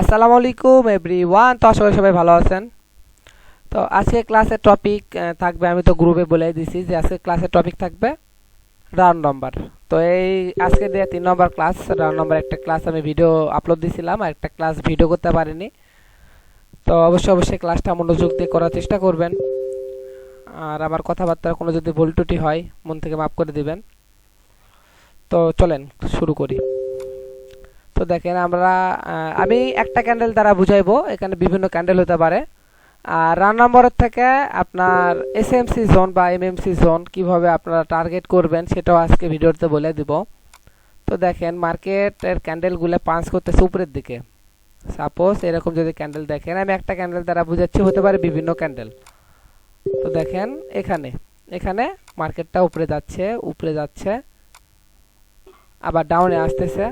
আসসালামু আলাইকুম এভরিওয়ান। তো আশা করি সবাই ভালো আছেন। তো আজকে ক্লাসের টপিক থাকবে, আমি তো গ্রুপে বলে দিছি যে আজকে ক্লাসের টপিক থাকবে রাউন্ড নাম্বার। তো এই আজকে দিয়ে 3 নম্বর ক্লাস। রাউন্ড নাম্বার একটা ক্লাস আমি ভিডিও আপলোড দিছিলাম, আর একটা ক্লাস ভিডিও করতে পারিনি। তো অবশ্যই ক্লাসটা মনোযোগ দিয়ে করার চেষ্টা করবেন, আর আমার কথাবার্তার কোনো যদি ভুল ত্রুটি হয় মন থেকে মাফ করে দিবেন। তো চলেন শুরু করি। তো দেখেন আমি একটা ক্যান্ডেল দ্বারা বুঝাইবো, এখানে বিভিন্ন ক্যান্ডেল হতে পারে। আর রান নম্বরের থেকে আপনার এসএমসি জোন বা এমএমসি জোন কিভাবে আপনারা টার্গেট করবেন সেটাও আজকে ভিডিওতে বলে দিব। তো দেখেন মার্কেটের ক্যান্ডেলগুলো পাঞ্চ করতেছে উপরের দিকে। সাপোজ এরকম যদি ক্যান্ডেল দেখেন, আমি একটা ক্যান্ডেল দ্বারা বুঝাচ্ছি, হতে পারে বিভিন্ন ক্যান্ডেল। তো দেখেন এখানে এখানে মার্কেটটা উপরে যাচ্ছে আবার ডাউনে আসতেছে।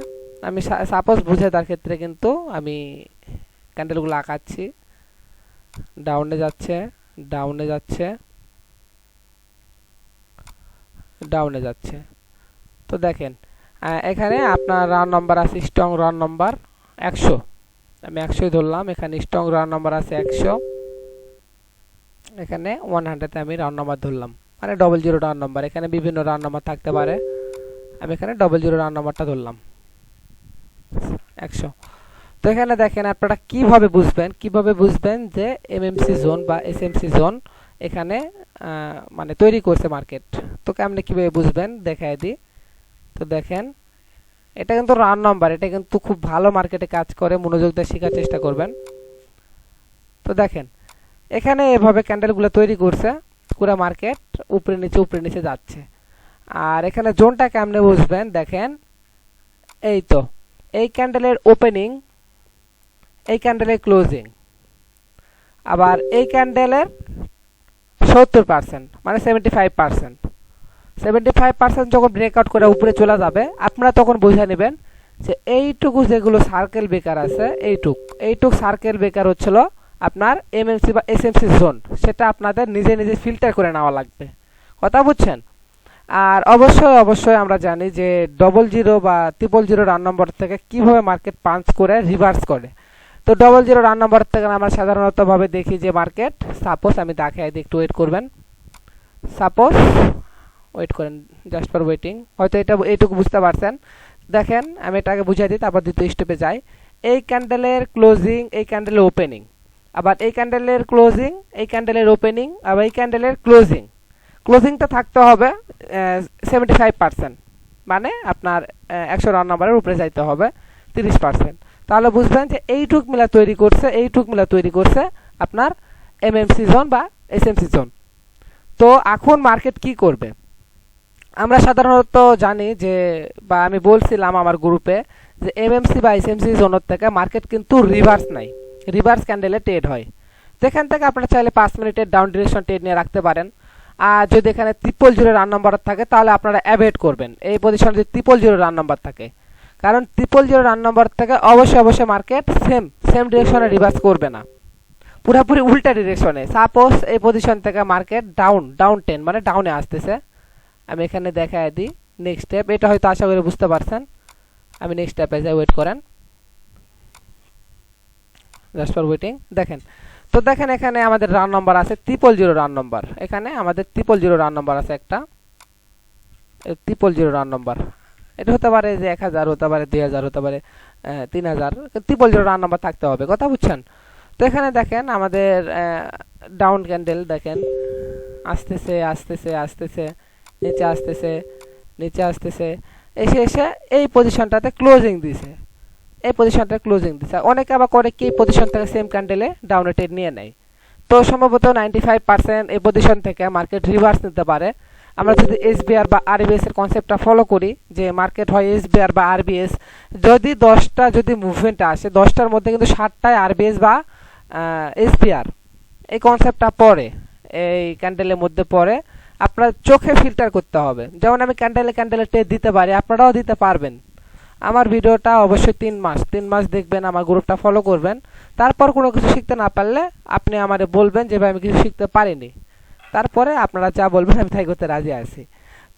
আমি সাপোজ বুঝে তার ক্ষেত্রে কিন্তু আমি ক্যান্ডেলগুলো আঁকাচ্ছি। ডাউনে যাচ্ছে, ডাউনে যাচ্ছে, ডাউনে যাচ্ছে। তো দেখেন এখানে আপনার রান নাম্বার আছে, স্ট্রং রান নাম্বার 100। আমি 100 ধরলাম। এখানে স্ট্রং রান নাম্বার আছে 100, এখানে 100-তে আমি রান নাম্বার ধরলাম, মানে 00 রান নাম্বার। এখানে বিভিন্ন রান নাম্বার থাকতে পারে, আমি এখানে 00 রান নাম্বারটা ধরলাম 100। তো এখানে দেখেন আপনারা কিভাবে বুঝবেন যে এমএমসি জোন বা এসএমসি জোন এখানে মানে তৈরি করছে মার্কেট। তো কেমনে কিভাবে বুঝবেন দেখায় দিই। তো দেখেন এটা কিন্তু রান নাম্বার, এটা কিন্তু খুব ভালো মার্কেটে কাজ করে, মনোযোগ দিয়ে শেখার চেষ্টা করবেন। তো দেখেন এখানে এভাবে ক্যান্ডেলগুলো তৈরি করছে, পুরো মার্কেট উপরে নিচে যাচ্ছে। আর এখানে জোনটা কেমনে বুঝবেন দেখেন, এই তো এই ক্যান্ডেলের ওপেনিং, এই ক্যান্ডেলের ক্লোজিং, আবার এই ক্যান্ডেলের 70%, মানে 75% যখন ব্রেকআউট করে উপরে চলে যাবে, আপনারা তখন বুঝে নেবেন যে এইটুকু যেগুলো সার্কেল বেকার আছে, এইটুক সার্কেল বেকার হচ্ছিল আপনার এমএমসি বা এসএমসি জোন। সেটা আপনাদের নিজে নিজে ফিল্টার করে নেওয়া লাগবে, কথা বুঝছেন। আর অবশ্যই আমরা জানি যে 00 বা 000 রান নম্বর থেকে কিভাবে মার্কেট পাঞ্চ করে রিভার্স করে। তো 00 রান নম্বর থেকে আমরা সাধারণত ভাবে দেখি যে মার্কেট, সাপোজ আমি দেখাই দিই, একটু ওয়েট করবেন। সাপোজ ওয়েট করেন, জাস্ট ফর ওয়েটিং। হয়তো এইটুকু বুঝতে পারছেন। দেখেন আমি এটাকে বুঝাই দিই, তারপর দ্বিতীয় স্টেপে যাই। এই ক্যান্ডেলের ক্লোজিং, এই ক্যান্ডেলের ওপেনিং, আবার এই ক্যান্ডেলের ক্লোজিং, এই ক্যান্ডেলের ওপেনিং, আবার এই ক্যান্ডেলের ক্লোজিংটা থাকতে হবে 75%, মানে আপনার 100 রান নাম্বারের উপরে যাইতে হবে 30%। তাহলে বুঝবেন যে এইটুক মিলা তৈরি করছে আপনার এমএমসি জোন বা এসএমসি জোন। তো এখন মার্কেট কি করবে? আমরা সাধারণত জানি যে, বা আমি বলছিলাম আমার গ্রুপে, যে এমএমসি বা এসএমসি জোনের থেকে মার্কেট কিন্তু রিভার্স ক্যান্ডেলে ট্রেড হয়। তো এখান থেকে আপনারা চাইলে 5 মিনিটের ডাউন ডিরেকশন ট্রেড নিয়ে রাখতে পারেন। আর যদি এখানে 000 রান নাম্বার থাকে তাহলে আপনারা অ্যাভয়েড করবেন এই পজিশনে, যদি 000 রান নাম্বার থাকে। কারণ 000 রান নাম্বার থেকে অবশ্যই মার্কেট সেম ডিরেকশনে রিভার্স করবে না, পুরোপুরি উল্টা ডিরেকশনে। সাপোজ এই পজিশন থেকে মার্কেট ডাউন 10, মানে ডাউনে আসতেছে। আমি এখানে দেখায় দিই নেক্সট স্টেপ। এটা হয়তো আশা করি বুঝতে পারছেন। আমি নেক্সট স্টেপে যাই, ওয়েট করেন, জাস্ট ফর ওয়েটিং। দেখেন তো দেখেন এখানে আমাদের রান নাম্বার আছে 000 রান নাম্বার। এখানে আমাদের 000 রান নাম্বার আছে একটা, 000 রান নাম্বার। এটা হতে পারে যে 1000, হতে পারে 2000, হতে পারে 3000। 000 রান নাম্বার থাকতে হবে, কথা বুঝছেন। তো এখানে দেখেন আমাদের ডাউন ক্যান্ডেল দেখেন আসতেছে নিচে আসতেছে এসে এই পজিশনটাতে ক্লোজিং দিছে। অনেকে আবার করে কি, পজিশন থেকে সেম ক্যান্ডেলে ডাউনে ট্রেড নিয়ে নেয়। তো সম্ভবত 95% এই পজিশন থেকে মার্কেট রিভার্স নিতে পারে। আমরা যদি এসবিআর বা আরবিএস এর কনসেপ্টটা ফলো করি, যে মার্কেট হয় এসবিআর বা আরবিএস, যদি 10টা যদি মুভমেন্ট আসে, 10টার মধ্যে কিন্তু 7টায় আরবিএস বা এসবিআর, এই কনসেপ্টটা পড়ে, এই ক্যান্ডেলের মধ্যে পড়ে। আপনার চোখে ফিল্টার করতে হবে। যেমন আমি ক্যান্ডেলে ট্রেড দিতে পারি, আপনারাও দিতে পারবেন। আমার ভিডিওটা অবশ্যই 3 মাস দেখবেন, আমার গ্রুপটা ফলো করবেন। তারপর কোনো কিছু শিখতে না পারলে আপনি আমারে বলবেন যে ভাই আমি কিছু শিখতে পারিনি, তারপরে আপনারা যা বলবেন আমি তাই করতে রাজি আছি।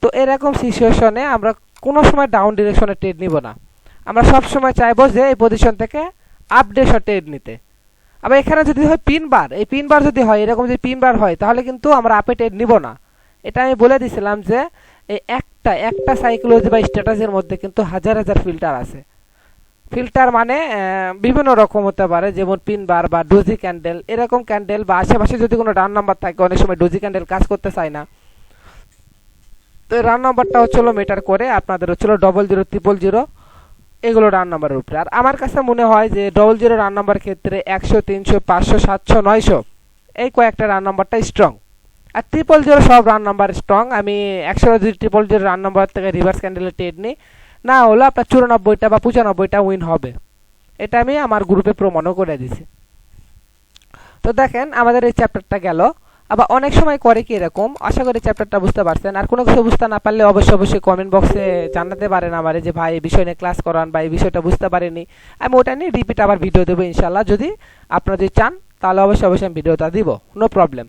তো এরকম সিচুয়েশনে আমরা কোনো সময় ডাউন ডিরেকশনে ট্রেড নিব না। আমরা সব সময় চাইবো যে এই পজিশন থেকে আপডেট ট্রেড নিতে। আবার এখানে যদি হয় পিন বার, এই পিন বার যদি হয় এরকম যদি পিন বার হয় তাহলে কিন্তু আমরা আপে ট্রেড নিব না। এটা আমি বলে দিছিলাম যে এই একটা সাইকোলজি বা স্ট্র্যাটেজির মধ্যে কিন্তু হাজার হাজার ফিল্টার আছে। ফিল্টার মানে বিভিন্ন রকম হতে পারে, যেমন পিন বার বা ডোজি ক্যান্ডেল, এরকম ক্যান্ডেল বা আশেপাশে যদি কোনো রান নাম্বার থাকে, অনেক সময় ডোজি ক্যান্ডেল কাজ করতে চায় না, তো রান নাম্বারটা হচ্ছিল মেটার করে আপনাদের হচ্ছিল 00 000 এগুলো রান নাম্বারের উপরে। আর আমার কাছে মনে হয় যে 00 রান নাম্বার ক্ষেত্রে 100 300 500 700 900 এই কয়েকটা রান নাম্বারটা স্ট্রং। আর 000 সব রান নাম্বার স্ট্রং। আমি 100 যদি 000 রান নাম্বার থেকে রিভার্স ক্যান্ডেলের ট্রেড নিই, না হলে আপনার 94টা বা 95টা উইন হবে। এটা আমি আমার গ্রুপে প্রমাণও করে দিছি। তো দেখেন আমাদের এই চ্যাপ্টারটা গেল। আবার অনেক সময় করে কি এরকম, আশা করি চ্যাপ্টারটা বুঝতে পারছেন। আর কোনো কিছু বুঝতে না পারলে অবশ্যই কমেন্ট বক্সে জানাতে পারেন আমারে যে ভাই এই বিষয় নিয়ে ক্লাস করান বা এই বিষয়টা বুঝতে পারিনি। আমি ওটা নিয়ে রিপিট আবার ভিডিও দেবো ইনশাল্লাহ। যদি আপনারা যদি চান তাহলে অবশ্যই আমি ভিডিওটা দিব, নো প্রবলেম।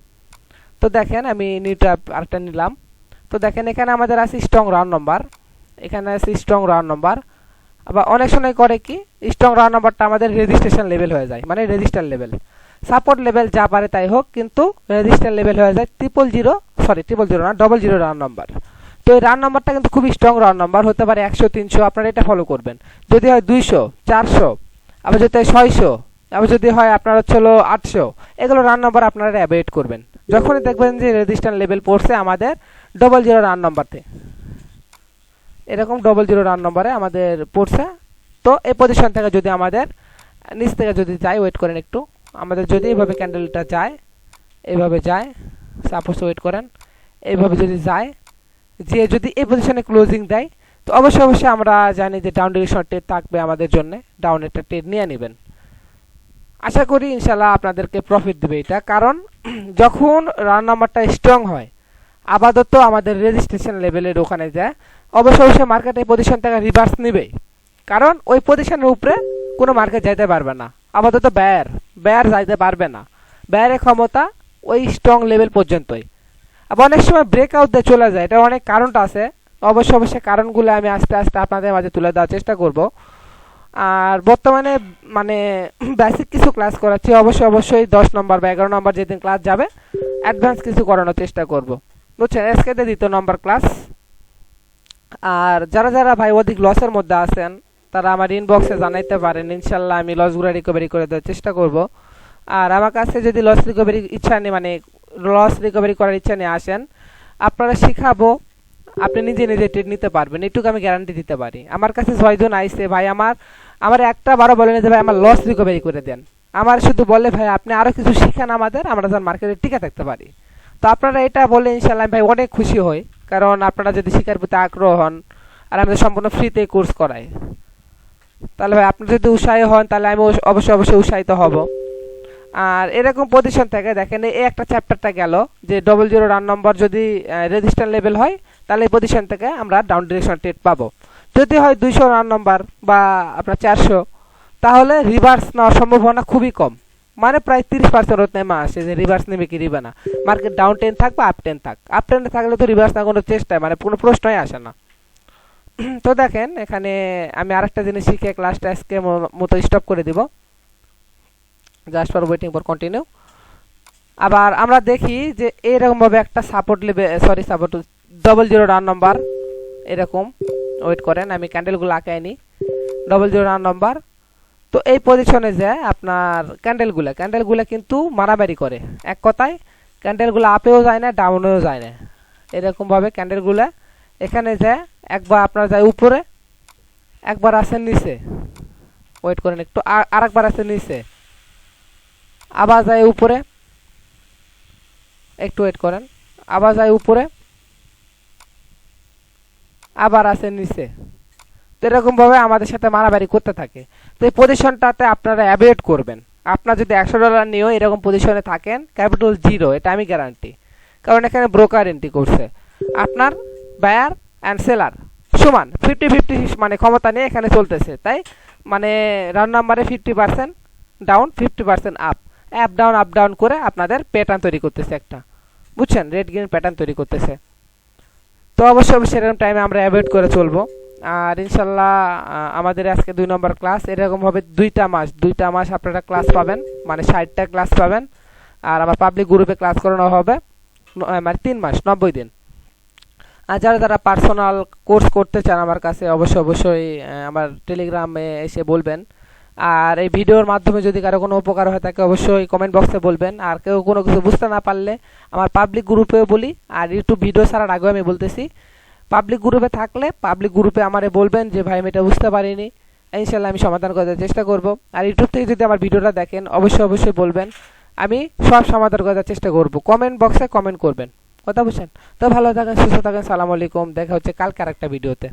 তো দেখেন আমি নিউটা আরেকটা নিলাম। তো দেখেন এখানে আমাদের আছে স্ট্রং রাউন্ড নাম্বার, এখানে আছে স্ট্রং রাউন্ড নাম্বার। আবার অনেক সময় করে কি স্ট্রং রাউন্ড নাম্বারটা আমাদের রেজিস্ট্রেশন লেভেল হয়ে যায়, মানে রেজিস্টার লেভেল। সাপোর্ট লেভেল যা পারে তাই হোক, কিন্তু রেজিস্টার লেভেল হয়ে যায় 000 না 00 রাউন্ড নাম্বার। তো এই রাউন্ড নাম্বারটা কিন্তু খুবই স্ট্রং রাউন্ড নাম্বার, হতে পারে 100 300, আপনারা এটা ফলো করবেন। যদি হয় 200 400, আবার যদি হয় 600, আবার যদি হয় আপনার হচ্ছিল 800, এগুলো রাউন্ড নাম্বার আপনারা অ্যাভয়েড করবেন। যখনই দেখবেন যে রেজিস্ট্যান্স লেভেল পড়ছে আমাদের 00 রাউন্ড নাম্বারতে, এরকম 00 রাউন্ড নাম্বারে আমাদের পড়ছে, তো এই পজিশন থেকে যদি আমাদের নিচ থেকে যদি যাই, ওয়েট করেন একটু, আমাদের যদি এইভাবে ক্যান্ডেলটা যায়, এইভাবে যায়, সাপোজ ওয়েট করেন, এইভাবে যদি যায়, যে যদি এই পজিশনে ক্লোজিং দেয়, তো অবশ্যই আমরা জানি যে ডাউন ডিরেকশন ট্রেড থাকবে আমাদের জন্য, ডাউন একটা ট্রেড নিয়ে নেবেন। আশা করি ইনশাল্লাহ আপনাদেরকে প্রফিট দেবে এটা, কারণ যখন রান নাম্বারটা স্ট্রং হয় আপাতত আমাদের রেজিস্ট্রেশন লেভেলের ওখানে যায়, অবশ্যই মার্কেট এই পজিশন থেকে রিভার্স নেবে, কারণ ওই পজিশনের উপরে কোনো মার্কেট যাইতে পারবে না। আপাতত ব্যয়ের যাইতে পারবে না, ব্যয়ের ক্ষমতা ওই স্ট্রং লেভেল পর্যন্তই। আবার অনেক সময় ব্রেকআউট দিয়ে চলে যায়, এটা অনেক কারণটা আছে, অবশ্যই কারণগুলো আমি আস্তে আস্তে আপনাদের মাঝে তুলে দেওয়ার চেষ্টা করব। আর বর্তমানে মানে বেসিক কিছু ক্লাস করাচ্ছি, অবশ্যই 10 নম্বর বা 11 নম্বর যেদিন ক্লাস যাবে অ্যাডভান্স কিছু করানোর চেষ্টা করব, বুঝছেন। আজকে 2 নম্বর ক্লাস। আর যারা ভাই অধিক লসের মধ্যে আছেন তারা আমার ইনবক্সে জানাইতে পারেন, ইনশাল্লাহ আমি লসগুলো রিকভারি করে দেওয়ার চেষ্টা করব। আর আমার কাছে যদি লস রিকভারি ইচ্ছা নেই, মানে লস রিকভারি করার ইচ্ছা নিয়ে আসেন, আপনারা শিখাবো, আপনি নিজে ট্রেড নিতে পারবেন, এটুকু আমি গ্যারান্টি দিতে পারি। আমার কাছে 6 জন আইছে ভাই, আমার একটা বারো বলেন যে ভাই আমার লস রিকভারি করে দেন, আমার শুধু বলে ভাই আপনি আরো কিছু শিখান আমাদের, আমরা যেন মার্কেটে টিকে থাকতে পারি। তো আপনারা এটা বলে ইনশাল্লাহ ভাই অনেক খুশি হই, কারণ আপনারা যদি শিখার প্রতি আগ্রহ হন আর আমাদের সম্পূর্ণ ফ্রিতে কোর্স করাই, তাহলে ভাই আপনি যদি উৎসাহী হন তাহলে আমি অবশ্যই উৎসাহিত হব। আর এরকম পজিশন থেকে দেখেন এই একটা চ্যাপ্টারটা গেল যে 00 রান নম্বর যদি রেজিস্ট্যান্স লেভেল হয় তাহলে এই পজিশন থেকে আমরা ডাউন ডিরেকশন ট্রেড পাবো। যদি হয় 200 রান নম্বর বা আপনার 400, তাহলে রিভার্স নেওয়ার সম্ভাবনা খুবই কম, মানে প্রায় 30% নেমে আসে যে রিভার্স নেবে কি নিবে না। মার্কেট ডাউন টেন থাক বা আপ টেন থাক, আপ টেনে থাকলে তো রিভার্স না কোনো চেষ্টায় মানে কোনো প্রশ্নই আসে না। তো দেখেন এখানে আমি আরেকটা জিনিস শিখে ক্লাসটা আজকে মতো স্টপ করে দিব, just for waiting for continue. আবার আমরা দেখি যে এরকম ভাবে একটা সাপোর্ট সাপোর্ট 00 রান নাম্বার, এরকম ওয়েট করেন আমি ক্যান্ডেলগুলো আঁকাই নি, 00 রান নাম্বার। তো এই পজিশনে যায় আপনার ক্যান্ডেলগুলো কিন্তু মারামারি করে, এক কথায় ক্যান্ডেলগুলো আপেও যায় না ডাউনেও যায় না, এরকম ভাবে ক্যান্ডেলগুলো এখানে যায়, একবার আপনার যায় উপরে, একবার আসেন নিচে, ওয়েট করেন একটু, আরেকবার আসেন নিচে, আবার যায় উপরে, একটু ওয়েট করেন, আবার যায় উপরে, আবার আসেন নিচে। তো এরকম ভাবে আমাদের সাথে মারামারি করতে থাকে। তো এই পজিশনটাতে আপনারা অ্যাভয়েড করবেন। আপনার যদি $100 নিয়েও এরকম পজিশনে থাকেন, ক্যাপিটাল 0, এটা আমি গ্যারান্টি, কারণ এখানে ব্রোকার এন্ট্রি করছে, আপনার বায়ার অ্যান্ড সেলার সমান 50-50 মানে ক্ষমতা নিয়ে এখানে চলতেছে। তাই মানে রান নাম্বারে 50% ডাউন 50% আপ ডাউন করে আপনাদের প্যাটার্ন তৈরি করতেছে একটা, বুঝছেন, রেড গ্রিন প্যাটার্ন তৈরি করতেছে। তো অবশ্যই সেরকম টাইমে আমরা অ্যাভয়েড করে চলবো। আর ইনশাল্লাহ আমাদের আজকে 2 নম্বর ক্লাস। এরকম ভাবে 2টা মাস আপনারা ক্লাস পাবেন, মানে 60টা ক্লাস পাবেন। আর আমার পাবলিক গ্রুপে ক্লাস করানো হবে মানে 3 মাস 90 দিন। আর যারা যারা পার্সোনাল কোর্স করতে চান আমার কাছে অবশ্যই আমার টেলিগ্রামে এসে বলবেন। আর এই ভিডিওর মাধ্যমে যদি কারো কোনো উপকার হয় থাকে অবশ্যই কমেন্ট বক্সে বলবেন। আর কেউ কোনো কিছু বুঝতে না পারলে আমার পাবলিক গ্রুপেও বলি, আর ইউটিউব ভিডিও ছাড়ার আগেও আমি বলতেছি, পাবলিক গ্রুপে থাকলে পাবলিক গ্রুপে আমারে বলবেন যে ভাই আমি এটা বুঝতে পারিনি, ইনশাল্লাহ আমি সমাধান করার চেষ্টা করব। আর ইউটিউব থেকে যদি আমার ভিডিওটা দেখেন অবশ্যই বলবেন, আমি সব সমাধান করার চেষ্টা করব। কমেন্ট বক্সে কমেন্ট করবেন, কথা বুঝছেন? তো ভালো থাকেন, সুস্থ থাকেন, সালাম আলাইকুম। দেখা হচ্ছে কালকে আরেকটা ভিডিওতে।